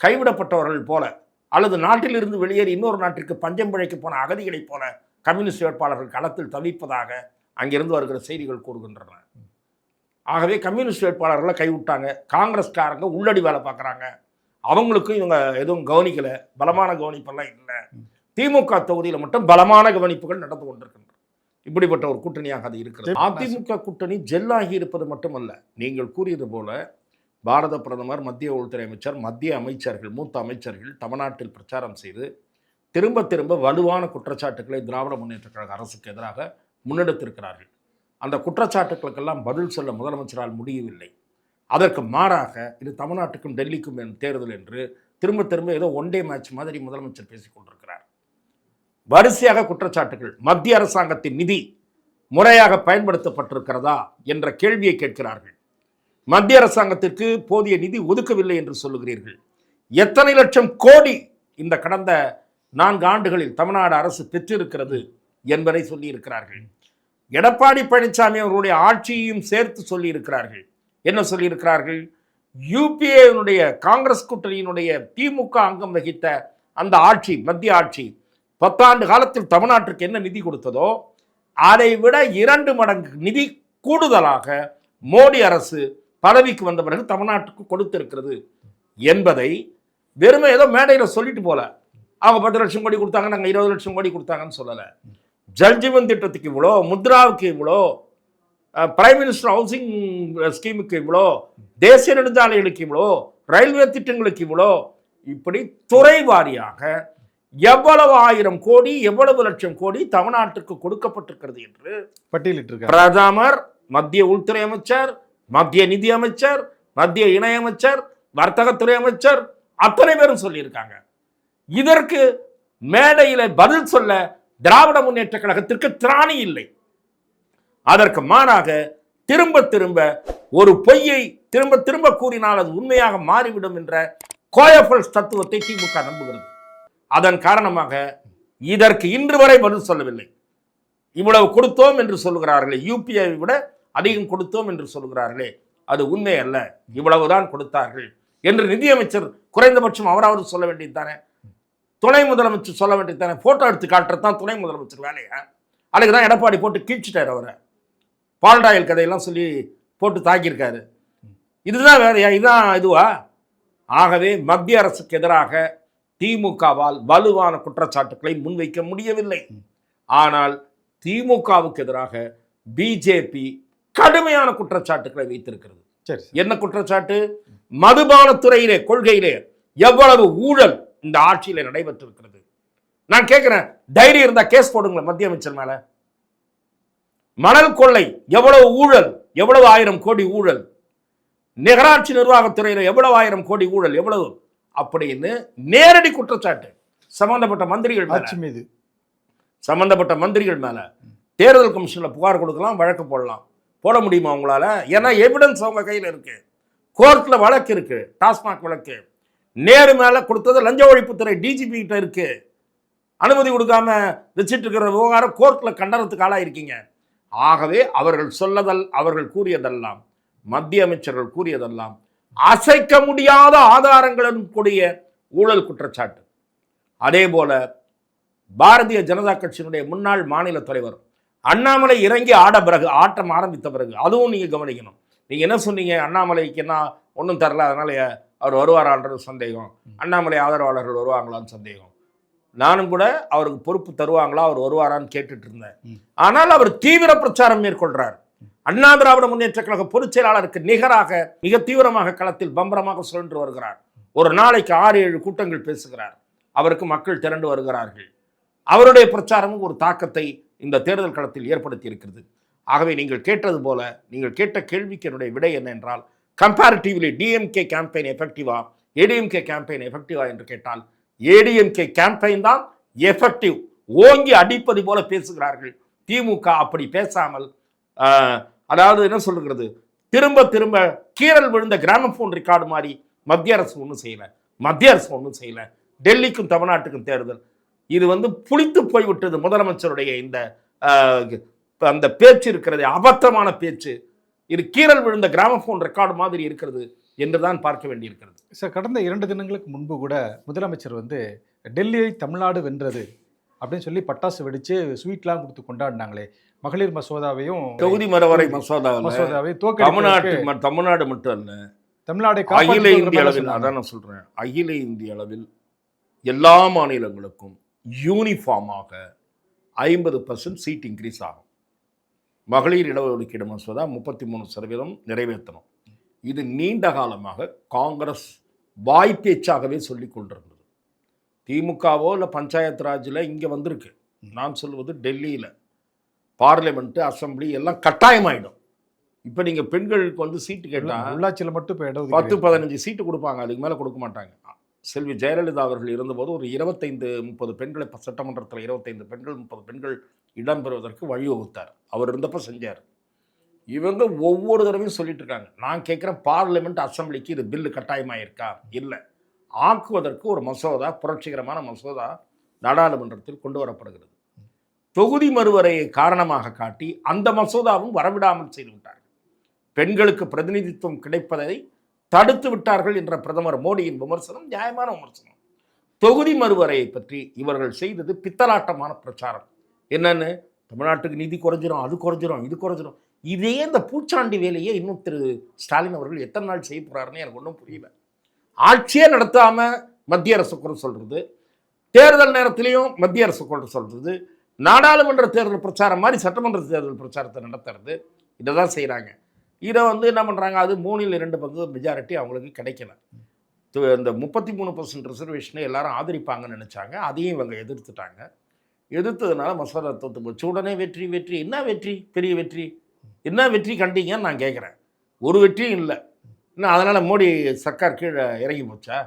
Speaker 2: கைவிடப்பட்டவர்கள் போல அல்லது நாட்டிலிருந்து வெளியேறி இன்னொரு நாட்டிற்கு பஞ்சம் பிழைக்க போன அகதிகளைப் போல கம்யூனிஸ்ட் வேட்பாளர்கள் களத்தில் தவிப்பதாக அங்கிருந்து வருகிற செய்திகள் கூறுகின்றன. ஆகவே கம்யூனிஸ்ட் வேட்பாளர்களை கைவிட்டாங்க. காங்கிரஸ்காரங்க உள்ளடி வேலை பார்க்குறாங்க. அவங்களுக்கும் இவங்க எதுவும் கவனிக்கலை, பலமான கவனிப்பெல்லாம் இல்லை. திமுக தொகுதியில் மட்டும் பலமான கவனிப்புகள் நடந்து கொண்டிருக்கின்றன. இப்படிப்பட்ட ஒரு கூட்டணியாக அது இருக்கிறது. அதிமுக கூட்டணி ஜெல்லாகி இருப்பது மட்டுமல்ல, நீங்கள் கூறியது போல பாரத பிரதமர், மத்திய உள்துறை அமைச்சர், மத்திய அமைச்சர்கள், மூத்த அமைச்சர்கள் தமிழ்நாட்டில் பிரச்சாரம் செய்து திரும்ப திரும்ப வலுவான குற்றச்சாட்டுக்களை திராவிட முன்னேற்றக் கழக அரசுக்கு எதிராக முன்னெடுத்திருக்கிறார்கள். அந்த குற்றச்சாட்டுக்களுக்கெல்லாம் பதில் சொல்ல முதலமைச்சரால் முடியவில்லை. அதற்கு மாறாக இது தமிழ்நாட்டுக்கும் டெல்லிக்கும் தேர்தல் என்று திரும்ப திரும்ப ஏதோ ஒன் டே மேட்ச் மாதிரி முதலமைச்சர் பேசிக் கொண்டிருக்கிறார். வரிசையாக குற்றச்சாட்டுகள். மத்திய அரசாங்கத்தின் நிதி முறையாக பயன்படுத்தப்பட்டிருக்கிறதா என்ற கேள்வியை கேட்கிறார்கள். மத்திய அரசாங்கத்திற்கு போதிய நிதி ஒதுக்கவில்லை என்று சொல்லுகிறீர்கள். எத்தனை லட்சம் கோடி இந்த கடந்த 4 ஆண்டுகளில் தமிழ்நாடு அரசு பெற்றிருக்கிறது என்பதை சொல்லியிருக்கிறார்கள். எடப்பாடி பழனிசாமி அவர்களுடைய ஆட்சியையும் சேர்த்து சொல்லியிருக்கிறார்கள். என்ன சொல்லியிருக்கிறார்கள்? யூபிஏனுடைய காங்கிரஸ் கூட்டணியினுடைய திமுக அங்கம் வகித்த அந்த ஆட்சி, மத்திய ஆட்சி 10 ஆண்டு காலத்தில் தமிழ்நாட்டிற்கு என்ன நிதி கொடுத்ததோ அதை விட 2 மடங்கு நிதி கூடுதலாக மோடி அரசு பதவிக்கு வந்த பிறகு தமிழ்நாட்டுக்கு கொடுத்திருக்கிறது என்பதை வெறுமை ஏதோ மேடையில் சொல்லிட்டு போல. அவங்க 10 லட்சம் கோடி கொடுத்தாங்க, நாங்கள் 20 லட்சம் கோடி கொடுத்தாங்கன்னு சொல்லலை. ஜல்ஜீவன் திட்டத்துக்கு இவ்வளோ, முத்ராவுக்கு இவ்வளோ, பிரைம் மினிஸ்டர் ஹவுசிங் ஸ்கீமுக்கு இவ்வளோ, தேசிய நெடுஞ்சாலைகளுக்கு இவ்வளோ, ரயில்வே திட்டங்களுக்கு இவ்வளோ, இப்படி துறை வாரியாக எவ்வளவு 1000 கோடி, எவ்வளவு லட்சம் கோடி தமிழ்நாட்டுக்கு கொடுக்கப்பட்டிருக்கிறது என்று
Speaker 1: பட்டியலிட்டிருக்கார்.
Speaker 2: பிரதமர், மத்திய உள்துறை அமைச்சர், மத்திய நிதி அமைச்சர், மத்திய இணையமைச்சர், வர்த்தகத்துறை அமைச்சர் அத்தனை பேரும் சொல்லியிருக்காங்க. இதற்கு மேடையில பதில் சொல்ல திராவிட முன்னேற்ற கழகத்திற்கு திராணி இல்லை. அதற்கு மாறாக திரும்ப திரும்ப ஒரு பொய்யை திரும்ப திரும்ப கூறினால் அது உண்மையாக மாறிவிடும் என்ற கோயஃபல்ஸ் தத்துவத்தை திமுக நம்புகிறது. அதன் காரணமாக இதற்கு இன்று வரை பதில் சொல்லவில்லை. இவ்வளவு கொடுத்தோம் என்று சொல்லுகிறார்களே, யூபிஐ விட அதிகம் கொடுத்தோம் என்று சொல்லுகிறார்களே, அது உண்மை அல்ல, இவ்வளவுதான் கொடுத்தார்கள் என்று நிதியமைச்சர் குறைந்தபட்சம் அவராவது சொல்ல வேண்டியது தானே, துணை முதலமைச்சர் சொல்ல வேண்டியது தானே. போட்டோ எடுத்து காட்டுறதுதான் துணை முதலமைச்சர் வேலையா? அதுக்கு தான் எடப்பாடி போட்டு கீழ்ச்சிட்டார். அவரை பால்டாயில் கதையெல்லாம் சொல்லி போட்டு தாக்கியிருக்காரு. இதுதான் வேலையா? இதுதான் இதுவா? ஆகவே மத்திய அரசுக்கு எதிராக திமுகவால் வலுவான குற்றச்சாட்டுக்களை முன்வைக்க முடியவில்லை. ஆனால் திமுகவுக்கு எதிராக பிஜேபி கடுமையான குற்றச்சாட்டுக்களை வைத்திருக்கிறது. என்ன குற்றச்சாட்டு? மதுபானத்துறையிலே, கொள்கையிலே எவ்வளவு ஊழல் இந்த ஆட்சியில நடைபெற்றிருக்கிறது. நான் கேட்கிறேன், தைரியம் இருந்தா கேஸ் போடுங்களேன் மத்திய அமைச்சர் மேல. மணல் கொள்ளை எவ்வளவு ஊழல், எவ்வளவு 1000 கோடி ஊழல், நகராட்சி நிர்வாகத்துறையில எவ்வளவு 1000 கோடி ஊழல், எவ்வளவு அப்படின்னு நேரடி குற்றச்சாட்டு சம்பந்தப்பட்ட மந்திரிகள் மீது, சம்பந்தப்பட்ட மந்திரிகள் மேல தேர்தல் கமிஷன்ல புகார் கொடுக்கலாம், வழக்கு போடலாம். போட முடியுமா உங்களால? ஏன்னா எவிடன்ஸ் அவங்க கையில் இருக்கு. கோர்ட்ல வழக்கு இருக்கு, டாஸ்மாக் வழக்கு. நேரு மேல கொடுத்தது லஞ்ச ஒழிப்புத்துறை டிஜிபி கிட்ட இருக்கு. அனுமதி கொடுக்காம வச்சிட்டு இருக்கிற விவகாரம் கோர்ட்ல கண்டனத்துக்கு ஆளாயிருக்கீங்க. ஆகவே அவர்கள் கூறியதெல்லாம், மத்திய அமைச்சர்கள் கூறியதெல்லாம் அசைக்க முடியாத ஆதாரங்களுடன் கூடிய ஊழல் குற்றச்சாட்டு. அதே போல பாரதிய ஜனதா கட்சியினுடைய முன்னாள் மாநில தலைவர் அண்ணாமலை இறங்கி ஆட்டம் ஆரம்பித்த பிறகு, அதுவும் நீங்க கவனிக்கணும். நீங்க என்ன சொன்னீங்க? அண்ணாமலைக்கு என்ன ஒன்றும் தரல, அதனால அவர் வருவாரான்றது சந்தேகம், அண்ணாமலை ஆதரவாளர்கள் வருவாங்களான்னு சந்தேகம். நானும் கூட அவருக்கு பொறுப்பு தருவாங்களா, அவர் வருவாரான்னு கேட்டுட்டு இருந்தேன். ஆனால் அவர் தீவிர பிரச்சாரம் மேற்கொள்றார். அண்ணா திராவிட முன்னேற்ற கழக பொதுச் செயலாளருக்கு நிகராக மிக தீவிரமாக களத்தில் பம்பரமாக சுழன்று வருகிறார். ஒரு நாளைக்கு 6-7 கூட்டங்கள் பேசுகிறார். அவருக்கு மக்கள் திரண்டு வருகிறார்கள். அவருடைய பிரச்சாரமும் ஒரு தாக்கத்தை இந்த தேர்தல் களத்தில் ஏற்படுத்தி இருக்கிறது. ஆகவே நீங்கள் கேட்டது போல, நீங்கள் கேட்ட கேள்விக்கு என்னுடைய விடை என்ன என்றால், கம்பேரிட்டிவ்லி டிஎம்கே கேம்பெயின் எஃபெக்டிவா, ஏடிஎம்கே கேம்பெயின் எஃபெக்டிவா என்று கேட்டால் ஏடிஎம்கே கேம்பெயின் தான் எஃபெக்டிவ். ஓங்கி அடிப்பது போல பேசுகிறார்கள். திமுக அப்படி பேசாமல், அதாவது என்ன சொல்லுகிறது, திரும்ப திரும்ப கீரல் விழுந்த கிராமபோன் ரெக்கார்டு மாதிரி மத்திய அரசு ஒன்றும் செய்யல. டெல்லிக்கும் தமிழ்நாட்டுக்கும் தேர்தல், இது புளித்து போய்விட்டது. முதலமைச்சருடைய இந்த அந்த பேச்சு இருக்கிறது, அபத்தமான பேச்சு. இது கீரல் விழுந்த கிராமபோன் ரெக்கார்டு மாதிரி இருக்கிறது என்றுதான் பார்க்க வேண்டியிருக்கிறது.
Speaker 1: சார், கடந்த 2 தினங்களுக்கு முன்பு கூட முதலமைச்சர் டெல்லியை தமிழ்நாடு வென்றது அப்படின்னு சொல்லி பட்டாசு வெடிச்சு ஸ்வீட்லாம் கொடுத்து கொண்டாடினாங்களே. மகளிர் மசோதாவையும்
Speaker 2: தொகுதி மறுவரை மசோதாவை தமிழ்நாடு மட்டும் அல்ல,
Speaker 1: தமிழ்நாடு
Speaker 2: அகில இந்திய அளவில், அதான் நான் சொல்றேன், அகில இந்திய அளவில் எல்லா மாநிலங்களுக்கும் யூனிஃபார்மாக 50% சீட் இன்க்ரீஸ் ஆகும். மகளிர் இடஒதுக்கீடு மசோதா 33% நிறைவேற்றணும். இது நீண்ட காலமாக காங்கிரஸ் வாய்ப்பேச்சாகவே சொல்லிக் கொண்டிருந்தது. திமுகவோ இல்லை பஞ்சாயத்து ராஜில் இங்கே வந்திருக்கு. நான் சொல்வது டெல்லியில் பார்லிமெண்ட்டு, அசம்பிளி எல்லாம் கட்டாயமாயிடும். இப்போ நீங்கள் பெண்களுக்கு வந்து சீட்டு கேட்டால்
Speaker 1: உள்ளாட்சியில் மட்டும் இப்போ
Speaker 2: 10-15 சீட்டு கொடுப்பாங்க, அதுக்கு மேலே கொடுக்க மாட்டாங்க. செல்வி ஜெயலலிதா அவர்கள் இருந்தபோது ஒரு 25-30 பெண்களை, சட்டமன்றத்தில் 25 பெண்கள் 30 பெண்கள் இடம்பெறுவதற்கு வழிவகுத்தார். அவர் இருந்தப்போ செஞ்சார். இவங்க ஒவ்வொரு தடவையும் சொல்லிட்டு இருக்காங்க. நான் கேட்குறேன், பார்லிமெண்ட் அசம்பிளிக்கு இது பில்லு கட்டாயமாயிருக்கா? இல்லை. ஆக்குவதற்கு ஒரு மசோதா, புரட்சிகரமான மசோதா நாடாளுமன்றத்தில் கொண்டு வரப்படுகிறது. தொகுதி மறுவரையை காரணமாக காட்டி அந்த மசோதாவும் வரவிடாமல் செய்து விட்டார்கள். பெண்களுக்கு பிரதிநிதித்துவம் கிடைப்பதை தடுத்து விட்டார்கள் என்ற பிரதமர் மோடியின் விமர்சனம் நியாயமான விமர்சனம். தொகுதி மறுவரையை பற்றி இவர்கள் செய்தது பித்தலாட்டமான பிரச்சாரம். என்னன்னு, தமிழ்நாட்டுக்கு நிதி குறைஞ்சிரும், அது குறைஞ்சிரும், இது குறைஞ்சிரும். இதே இந்த பூச்சாண்டி வேலையை இன்னும் திரு ஸ்டாலின் அவர்கள் எத்தனை நாள் செய்ய போறாருன்னு எனக்கு ஒன்றும் புரியல. ஆட்சியே நடத்தாம மத்திய அரசு குறை சொல்றது, தேர்தல் நேரத்திலையும் மத்திய அரசு குறை சொல்றது, நாடாளுமன்ற தேர்தல் பிரச்சாரம் மாதிரி சட்டமன்ற தேர்தல் பிரச்சாரத்தை நடத்துறது, இதை தான் செய்கிறாங்க. இதை வந்து என்ன பண்ணுறாங்க, அது 3/2 மெஜாரிட்டி அவங்களுக்கு கிடைக்கல. இந்த 33% ரிசர்வேஷனை எல்லாரும் ஆதரிப்பாங்கன்னு நினச்சாங்க. அதையும் இவங்க எதிர்த்துட்டாங்க. எதிர்த்ததுனால மசோதா தோற்று போச்சு. உடனே வெற்றி வெற்றி. என்ன வெற்றி? பெரிய வெற்றி என்ன வெற்றி கண்டீங்கன்னு நான் கேட்குறேன். ஒரு வெற்றியும் இல்லை. இன்னும் அதனால் மோடி சர்க்கார் கீழே இறங்கி போச்சா?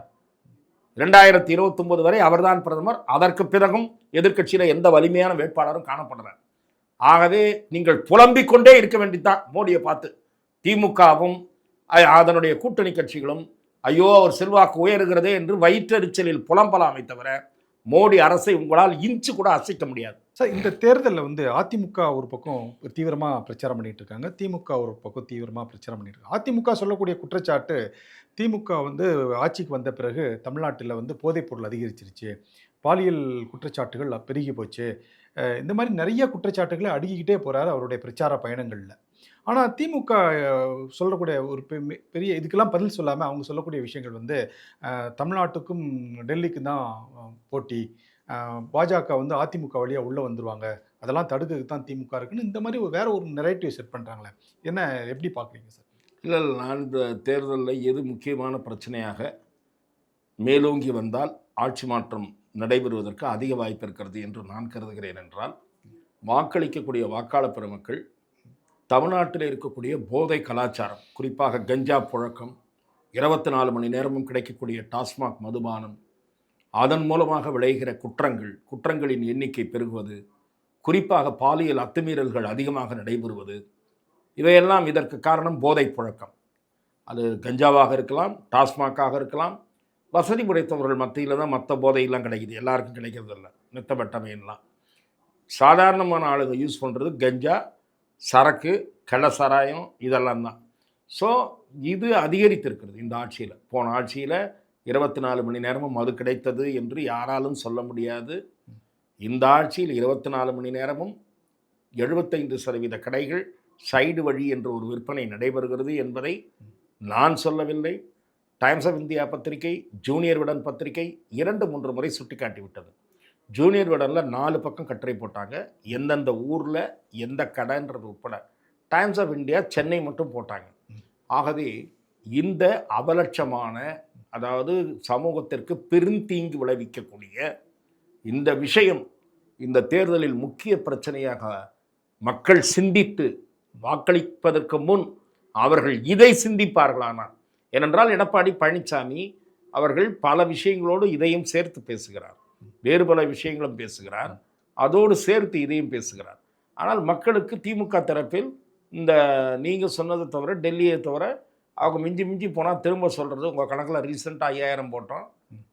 Speaker 2: 2029 வரை அவர்தான் பிரதமர். அதற்கு பிறகும் எதிர்க்கட்சியில் எந்த வலிமையான வேட்பாளரும் காணப்படுறார். ஆகவே நீங்கள் புலம்பிக் கொண்டே இருக்க வேண்டியதுதான் மோடியை பார்த்து. திமுகவும் அதனுடைய கூட்டணி கட்சிகளும் ஐயோ அவர் செல்வாக்கு உயர்கிறதே என்று வயிற்றெரிச்சலில் புலம்பலாமை தவிர மோடி அரசை உங்களால் இன்ச்சு கூட அசைக்க முடியாது.
Speaker 1: சார், இந்த தேர்தலில் வந்து அதிமுக ஒரு பக்கம் தீவிரமாக பிரச்சாரம் பண்ணிட்டு இருக்காங்க, திமுக ஒரு பக்கம் தீவிரமாக பிரச்சாரம் பண்ணிட்டு இருக்காங்க. அதிமுக சொல்லக்கூடிய குற்றச்சாட்டு, திமுக வந்து ஆட்சிக்கு வந்த பிறகு தமிழ்நாட்டில் வந்து போதைப் பொருள் அதிகரிச்சிருச்சு, பாலியல் குற்றச்சாட்டுகள் பெருகி போச்சு, இந்த மாதிரி நிறைய குற்றச்சாட்டுகளை அடுக்கிக்கிட்டே போகிறாரு அவருடைய பிரச்சார பயணங்களில். ஆனால் திமுக சொல்லக்கூடிய ஒரு பெரிய இதுக்கெல்லாம் பதில் சொல்லாமல் அவங்க சொல்லக்கூடிய விஷயங்கள் வந்து தமிழ்நாட்டுக்கும் டெல்லிக்கும் தான் போட்டி, பாஜக வந்து அதிமுக வழியாக உள்ளே வந்துடுவாங்க, அதெல்லாம் தடுக்கிறதுக்கு தான் திமுக இருக்குன்னு இந்த மாதிரி வேற ஒரு நெரேட்டிவ் செட் பண்ணுறாங்களே, என்ன எப்படி பார்க்குறீங்க சார்?
Speaker 2: இல்லை, நான் இந்த தேர்தலில் எது முக்கியமான பிரச்சனையாக மேலோங்கி வந்தால் ஆட்சி மாற்றம் நடைபெறுவதற்கு அதிக வாய்ப்பு இருக்கிறது என்று நான் கருதுகிறேன் என்றால், வாக்களிக்கக்கூடிய வாக்காளர் பெருமக்கள் தமிழ்நாட்டில் இருக்கக்கூடிய போதை கலாச்சாரம், குறிப்பாக கஞ்சா புழக்கம், 24 மணி நேரமும் கிடைக்கக்கூடிய டாஸ்மாக் மதுபானம், அதன் மூலமாக விளைகிற குற்றங்களின் எண்ணிக்கை பெருகுவது, குறிப்பாக பாலியல் அத்துமீறல்கள் அதிகமாக நடைபெறுவது, இவையெல்லாம் இதற்கு காரணம் போதை புழக்கம். அது கஞ்சாவாக இருக்கலாம், டாஸ்மாக்காக இருக்கலாம். வசதி படைத்தவர்கள் மத்தியில் தான் மற்ற போதையெல்லாம் கிடைக்குது, எல்லாருக்கும் கிடைக்கிறது இல்லை. நித்தப்பட்டமையெல்லாம் சாதாரணமான ஆளுங்க யூஸ் பண்ணுறது கஞ்சா, சரக்கு, கள்ளசாராயம், இதெல்லாம் தான். ஸோ இது அதிகரித்திருக்கிறது இந்த ஆட்சியில். போன ஆட்சியில் 24 மணி நேரமும் மது கிடைத்தது என்று யாராலும் சொல்ல முடியாது. இந்த ஆட்சியில் 24 மணி நேரமும் 75% கடைகள் சைடு வழி என்று ஒரு விற்பனை நடைபெறுகிறது என்பதை நான் சொல்லவில்லை. டைம்ஸ் ஆஃப் இந்தியா பத்திரிகை, ஜூனியர் விடன் பத்திரிகை 2-3 முறை சுட்டிக்காட்டிவிட்டது. ஜூனியர் விடனில் 4 பக்கம் கட்டுரை போட்டாங்க, எந்தெந்த ஊரில் எந்த கடைன்றது உட்பட. டைம்ஸ் ஆஃப் இந்தியா சென்னை மட்டும் போட்டாங்க. ஆகவே இந்த அவலட்சமான, அதாவது சமூகத்திற்கு பெருந்தீங்கு விளைவிக்கக்கூடிய இந்த விஷயம் இந்த தேர்தலில் முக்கிய பிரச்சனையாக மக்கள் சிந்தித்து வாக்களிப்பதற்கு முன் அவர்கள் இதை சிந்திப்பார்களானால், ஏனென்றால் எடப்பாடி பழனிசாமி அவர்கள் பல விஷயங்களோடு இதையும் சேர்த்து பேசுகிறார், வேறு பல விஷயங்களும் பேசுகிறார், அதோடு சேர்த்து இதையும் பேசுகிறார். ஆனால் மக்களுக்கு திமுக தரப்பில் இந்த நீங்கள் சொன்னதை தவிர, டெல்லியை தவிர அவங்க மிஞ்சி மிஞ்சி போனால் திரும்ப சொல்கிறது, உங்கள் கணக்கில் ரீசெண்டாக 5000 போட்டோம்,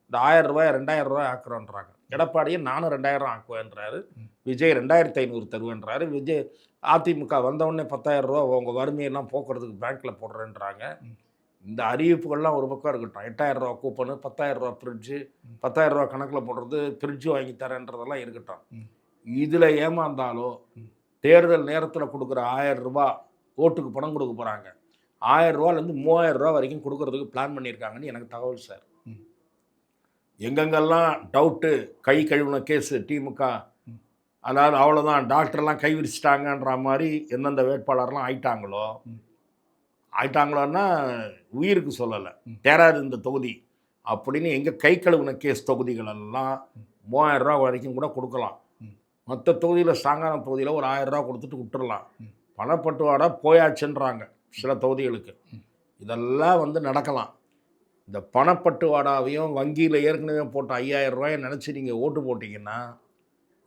Speaker 2: இந்த 1000 ரூபாய் 2000 ரூபாய் ஆக்குறோன்றாங்க. எடப்பாடியை நானும் 2000 ஆக்குவேன்றாரு, விஜய் 2500 தருவேன்றாரு, விஜய் அதிமுக வந்தவுடனே 10000 ரூபா உங்கள் வறுமையெல்லாம் போக்குறதுக்கு பேங்க்கில் போடுறேன்றாங்க. இந்த அறிவிப்புகள்லாம் ஒரு பக்கம் இருக்கட்டும், 8000 ரூபா கூப்பனு, 10000 ரூபா ஃப்ரிட்ஜு, 10000 ரூபா கணக்கில் போடுறது, ஃப்ரிட்ஜு வாங்கி தரேன்றதெல்லாம் இருக்கட்டும். இதில் ஏமாந்தாலோ தேர்தல் நேரத்தில் கொடுக்குற 1000 ரூபா ஓட்டுக்கு பணம் கொடுக்க போகிறாங்க, 1000 ரூபாலேருந்து 3000 ரூபா வரைக்கும் கொடுக்கறதுக்கு பிளான் பண்ணியிருக்காங்கன்னு எனக்கு தகவல் சார். எங்கெங்கெல்லாம் டவுட்டு, கை கழுவுன கேஸு திமுக, அதாவது அவ்வளோதான் டாக்டர்லாம் கை விரிச்சிட்டாங்கன்ற மாதிரி எந்தெந்த வேட்பாளர்லாம் ஆயிட்டாங்களோன்னா உயிருக்கு சொல்லலை, தேராது இந்த தொகுதி அப்படின்னு எங்கள் கை கழுவுன கேஸ் தொகுதிகள் எல்லாம் 3000 ரூபா வரைக்கும் கூட கொடுக்கலாம். மற்ற தொகுதியில் ஸ்ட்ராங்கான தொகுதியில் ஒரு 1000 ரூபா கொடுத்துட்டு விட்டுறலாம். பணப்பட்டுவாடா போயாச்சுன்றாங்க சில தொகுதிகளுக்கு. இதெல்லாம் வந்து நடக்கலாம். இந்த பணப்பட்டுவாடாவையும் வங்கியில் ஏற்கனவே போட்ட 5000 ரூபாயை நினச்சி நீங்கள் ஓட்டு போட்டிங்கன்னா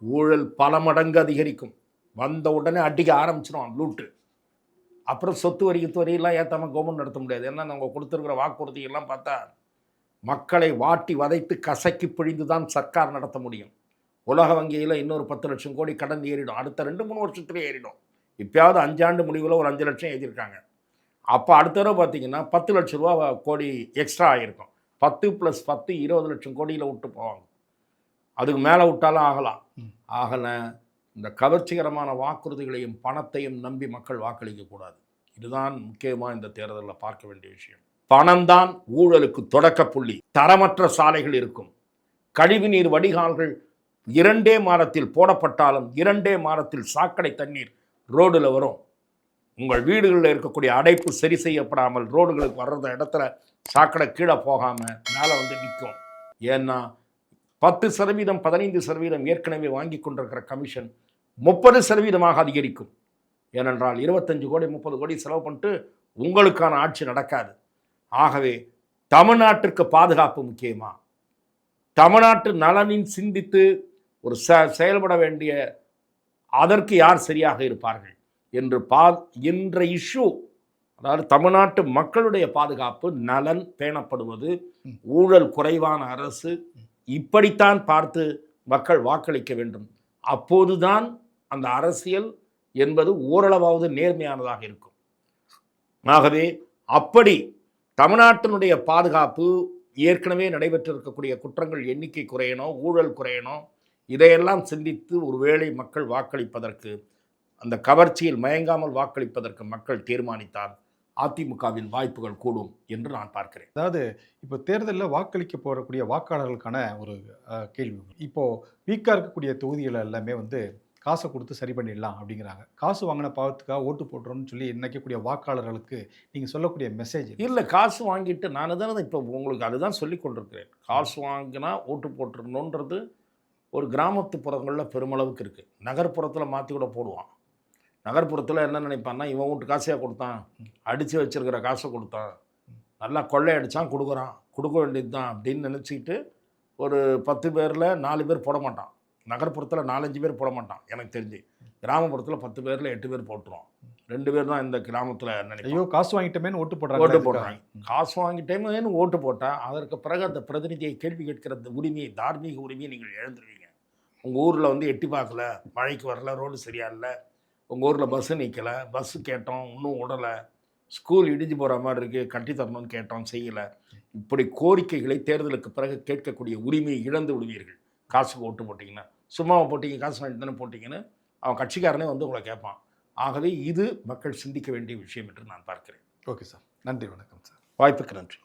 Speaker 2: ஊழல் பல மடங்கு அதிகரிக்கும். வந்த உடனே அடிக்க ஆரம்பிச்சிடும் லூட்டு. அப்புறம் சொத்து வரியெல்லாம் ஏற்றாமல் கவர்மெண்ட் நடத்த முடியாது. ஏன்னா அவங்க கொடுத்துருக்கிற வாக்குறுதியெல்லாம் பார்த்தா மக்களை வாட்டி வதைத்து கசக்கி பிழிந்து தான் சர்க்கார் நடத்த முடியும். உலக வங்கியில் இன்னொரு 10 லட்சம் கோடி கடன் ஏறிடும். அடுத்த 2-3 வருஷத்துலேயே ஏறிடும். இப்போயாவது 5 ஆண்டு முடிவில் ஒரு 5 லட்சம் எழுதியிருக்காங்க. அப்போ அடுத்த தடவை பார்த்தீங்கன்னா 10 லட்ச ரூபா கோடி எக்ஸ்ட்ரா ஆகிருக்கும். 10 + 10 20 லட்சம் கோடியில் விட்டு போவாங்க. அதுக்கு மேலே விட்டாலும் ஆகலாம். ஆகலை, இந்த கவர்ச்சிகரமான வாக்குறுதிகளையும் பணத்தையும் நம்பி மக்கள் வாக்களிக்கக்கூடாது. இதுதான் முக்கியமாக இந்த தேர்தலில் பார்க்க வேண்டிய விஷயம். பணம்தான் ஊழலுக்கு தொடக்க புள்ளி. தரமற்ற சாலைகள் இருக்கும், கழிவுநீர் வடிகால்கள் 2 மாதத்தில் போடப்பட்டாலும் 2 மாதத்தில் சாக்கடை தண்ணீர் ரோடில் வரும். உங்கள் வீடுகளில் இருக்கக்கூடிய அடைப்பு சரி செய்யப்படாமல் ரோடுகளுக்கு வர்ற இடத்துல சாக்கடை கீழே போகாமல் மேலே வந்து நிற்கும். ஏன்னா 10%, 15% ஏற்கனவே வாங்கி கொண்டிருக்கிற கமிஷன் 30% அதிகரிக்கும். ஏனென்றால் 25 கோடி 30 கோடி செலவு பண்ணிட்டு உங்களுக்கான ஆட்சி நடக்காது. ஆகவே தமிழ்நாட்டிற்கு பாதுகாப்பு முக்கியமா, தமிழ்நாட்டு நலனின் சிந்தித்து ஒரு செயல்பட வேண்டிய அதற்கு யார் சரியாக இருப்பார்கள் என்று என்ற இஷ்யூ, அதாவது தமிழ்நாட்டு மக்களுடைய பாதுகாப்பு நலன் பேணப்படுவது, ஊழல் குறைவான அரசு, இப்படித்தான் பார்த்து மக்கள் வாக்களிக்க வேண்டும். அப்போதுதான் அந்த அரசியல் என்பது ஓரளவாவது நேர்மையானதாக இருக்கும். ஆகவே அப்படி தமிழ்நாட்டினுடைய பாதுகாப்பு, ஏற்கனவே நடைபெற்றிருக்கக்கூடிய குற்றங்கள் எண்ணிக்கை குறையணும், ஊழல் குறையணும், இதையெல்லாம் சிந்தித்து ஒருவேளை மக்கள் வாக்களிப்பதற்கு, அந்த கவர்ச்சியில் மயங்காமல் வாக்களிப்பதற்கு மக்கள் தீர்மானித்தால் அதிமுகவின் வாய்ப்புகள் கூடும் என்று நான் பார்க்கிறேன்.
Speaker 1: அதாவது இப்போ தேர்தலில் வாக்களிக்க போகக்கூடிய வாக்காளர்களுக்கான ஒரு கேள்வி. இப்போது வீக்காக இருக்கக்கூடிய தொகுதிகள் எல்லாமே வந்து காசை கொடுத்து சரி பண்ணிடலாம் அப்படிங்கிறாங்க. காசு வாங்கின பாவத்துக்காக ஓட்டு போட்டுறோம்னு சொல்லி நினைக்கக்கூடிய வாக்காளர்களுக்கு நீங்கள் சொல்லக்கூடிய மெசேஜ்?
Speaker 2: இல்லை, காசு வாங்கிட்டு நான் தானே இப்போ உங்களுக்கு அதுதான் சொல்லி கொண்டிருக்கிறேன். காசு வாங்கினா ஓட்டு போட்டுருணுன்றது ஒரு கிராமத்து புறங்களில் பெருமளவுக்கு இருக்குது. நகர்ப்புறத்தில் மாற்றி கூட போடுவான். நகர்ப்புறத்தில் என்ன நினைப்பான்னா, இவன் வீட்டு காசையாக கொடுத்தான், அடித்து வச்சிருக்கிற காசை கொடுத்தான், நல்லா கொள்ளை அடித்தான் கொடுக்குறான், கொடுக்க வேண்டியது தான் அப்படின்னு நினச்சிக்கிட்டு ஒரு 10 பேரில் 4 பேர் போட மாட்டான். நகர்ப்புறத்தில் 4-5 பேர் போட மாட்டான் எனக்கு தெரிஞ்சு. கிராமப்புறத்தில் 10 பேரில் 8 பேர் போட்டுருவான். 2 பேர் தான் இந்த கிராமத்தில் நினைக்கிறேன்.
Speaker 1: ஐயோ காசு வாங்கிட்டமேனு ஓட்டு போடுறாங்க.
Speaker 2: காசு வாங்கிட்டேமேனு ஓட்டு போட்டால் அதற்கு பிறகு அந்த பிரதிநிதியை கேள்வி கேட்கிற உரிமையை, தார்மீக உரிமையை நீங்கள் இழந்துருவீங்க. உங்கள் ஊரில் வந்து எட்டி பார்க்கல, மழைக்கு வரல, ரோடு சரியா இல்லை, உங்கள் ஊரில் பஸ்ஸு நிற்கலை, பஸ்ஸு கேட்டோம் இன்னும் விடலை, ஸ்கூல் இடிஞ்சு போகிற மாதிரி இருக்குது கட்டி தரணும்னு கேட்டோம் செய்யலை, இப்படி கோரிக்கைகளை தேர்தலுக்கு பிறகு கேட்கக்கூடிய உரிமையை இழந்து விடுவீர்கள் காசுக்கு ஓட்டு போட்டிங்கன்னா. சும்மாவை போட்டிங்க, காசு வாங்கிட்டு தானே போட்டிங்கன்னு அவன் கட்சிக்காரனே வந்து உங்களை கேட்பான். ஆகவே இது மக்கள் சிந்திக்க வேண்டிய விஷயம் என்று நான் பார்க்கிறேன்.
Speaker 1: ஓகே சார், நன்றி, வணக்கம் சார்.
Speaker 2: வாய்ப்புக்கு நன்றி.